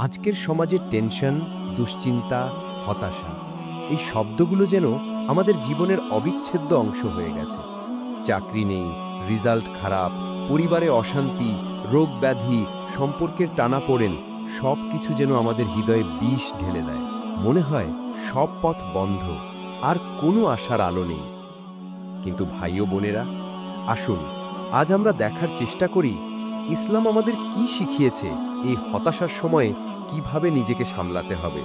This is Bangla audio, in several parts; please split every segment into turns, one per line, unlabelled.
আজকের সমাজের টেনশন, দুশ্চিন্তা, হতাশা এই শব্দগুলো যেন আমাদের জীবনের অবিচ্ছেদ্য অংশ হয়ে গেছে। চাকরি নেই, রেজাল্ট খারাপ, পরিবারে অশান্তি, রোগ ব্যাধি, সম্পর্কের টানাপোড়েন সব কিছু যেন আমাদের হৃদয়ে বিষ ঢেলে দেয়। মনে হয় সব পথ বন্ধ, আর কোনো আশার আলো নেই। কিন্তু ভাই ও বোনেরা, আসুন আজ আমরা দেখার চেষ্টা করি ইসলাম আমাদের কি শিখিয়েছে এই হতাশার সময়ে কিভাবে নিজেকে সামলাতে হবে,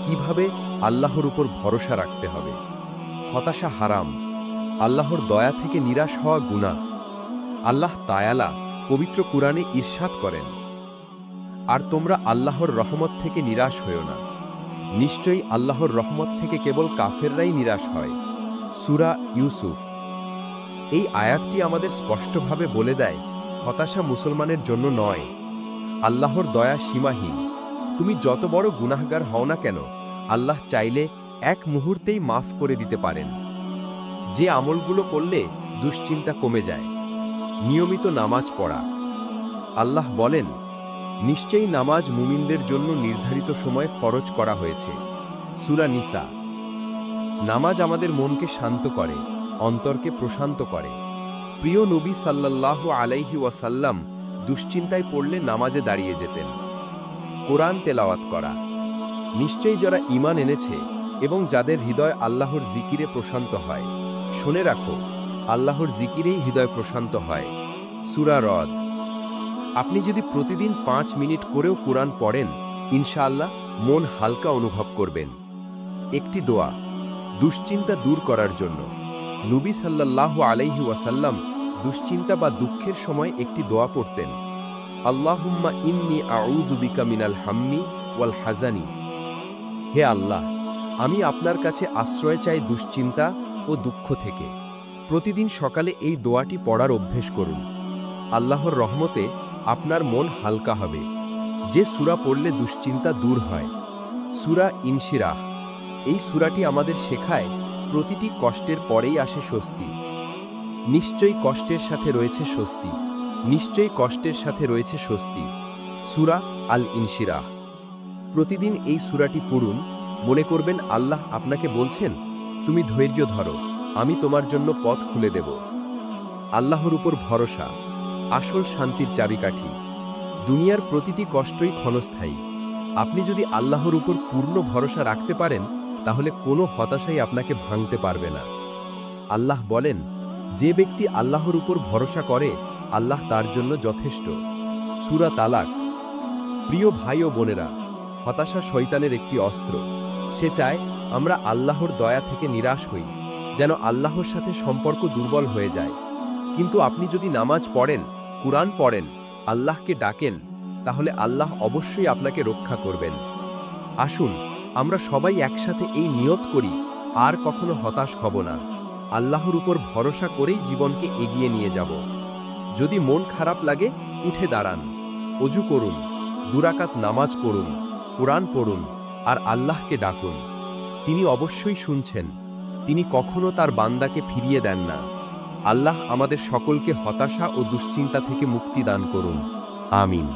কিভাবে আল্লাহর উপর ভরসা রাখতে হবে। হতাশা হারাম, আল্লাহর দয়া থেকে নিরাশ হওয়া গুনাহ। আল্লাহ তায়ালা পবিত্র কুরআনে ইরশাদ করেন, আর তোমরা আল্লাহর রহমত থেকে নিরাশ হও না। নিশ্চয়ই আল্লাহর রহমত থেকে কেবল কাফেররাই নিরাশ হয়। সূরা ইউসুফ। এই আয়াতটি আমাদের স্পষ্টভাবে বলে দেয়, হতাশা মুসলমানের জন্য নয়। আল্লাহর দয়া সীমাহীন। তুমি যত বড় গুনাহগার হও না কেন, আল্লাহ চাইলে এক মুহূর্তেই মাফ করে দিতে পারেন। যে আমলগুলো করলে দুশ্চিন্তা কমে যায়। নিয়মিত নামাজ পড়া। আল্লাহ বলেন, নিশ্চয়ই নামাজ মুমিনদের জন্য নির্ধারিত সময়ে ফরজ করা হয়েছে। সূরা নিসা। নামাজ আমাদের মনকে শান্ত করে, অন্তরকে প্রশান্ত করে। প্রিয় নবী সাল্লাল্লাহু আলাইহি ওয়াসাল্লাম দুশ্চিন্তায় পড়লে নামাজে দাঁড়িয়ে যেতেন। কোরআন তেলাওয়াত করা। নিশ্চয়ই যারা ঈমান এনেছে এবং যাদের হৃদয় আল্লাহর জিকিরে প্রশান্ত হয়, শুনে রাখো, আল্লাহর জিকিরেই হৃদয় প্রশান্ত হয়। সূরা রদ। আপনি যদি প্রতিদিন 5 মিনিট করেও কোরআন পড়েন, ইনশাআল্লাহ মন হালকা অনুভব করবেন। একটি দোয়া দুশ্চিন্তা দূর করার জন্য। নবী সাল্লাল্লাহু আলাইহি ওয়াসাল্লাম দুশ্চিন্তা বা দুঃখের সময় একটি দোয়া পড়তেন, আল্লাহুম্মা ইন্নী আউযু বিকা মিনাল হাম্মি ওয়াল হাজানি। হে আল্লাহ, আমি আপনার কাছে আশ্রয় চাই দুশ্চিন্তা ও দুঃখ থেকে। প্রতিদিন সকালে এই দোয়াটি পড়ার অভ্যেস করুন। আল্লাহর রহমতে আপনার মন হালকা হবে। যে সূরা পড়লে দুশ্চিন্তা দূর হয়। সূরা ইনশিরাহ। এই সূরাটি আমাদের শেখায়, প্রতিটি কষ্টের পরেই আসে স্বস্তি। নিশ্চয়ই কষ্টের সাথে রয়েছে স্বস্তি। নিশ্চয়ই কষ্টের সাথে রয়েছে স্বস্তি। সূরা আল ইনশিরাহ। প্রতিদিন এই সূরাটি পড়ুন, মনে করবেন আল্লাহ আপনাকে বলছেন, তুমি ধৈর্য ধরো, আমি তোমার জন্য পথ খুলে দেব। আল্লাহর উপর ভরসা আসল শান্তির চাবিকাঠি। দুনিয়ার প্রতিটি কষ্টই ক্ষণস্থায়ী। আপনি যদি আল্লাহর উপর পূর্ণ ভরসা রাখতে পারেন, তাহলে কোনো হতাশাই আপনাকে ভাঙতে পারবে না। আল্লাহ বলেন, যে ব্যক্তি আল্লাহর উপর ভরসা করে, আল্লাহ তার জন্য যথেষ্ট। সূরা তালাক। প্রিয় ভাই ও বোনেরা, হতাশা শয়তানের একটি অস্ত্র। সে চায় আমরা আল্লাহর দয়া থেকে নিরাশ হই, যেন আল্লাহর সাথে সম্পর্ক দুর্বল হয়ে যায়। কিন্তু আপনি যদি নামাজ পড়েন, কুরআন পড়েন, আল্লাহকে ডাকেন, তাহলে আল্লাহ অবশ্যই আপনাকে রক্ষা করবেন। আসুন আমরা সবাই একসাথে এই নিয়ত করি, আর কখনো হতাশ হব না। আল্লাহর উপর ভরসা করেই জীবনকে এগিয়ে নিয়ে যাব। যদি মন খারাপ লাগে, উঠে দাঁড়ান, অজু করুন, 2 রাকাত নামাজ পড়ুন, কোরআন পড়ুন, আর আল্লাহকে ডাকুন। তিনি অবশ্যই শুনছেন। তিনি কখনো তার বান্দাকে ফিরিয়ে দেন না। আল্লাহ আমাদের সকলকে হতাশা ও দুশ্চিন্তা থেকে মুক্তি দান করুন। আমিন।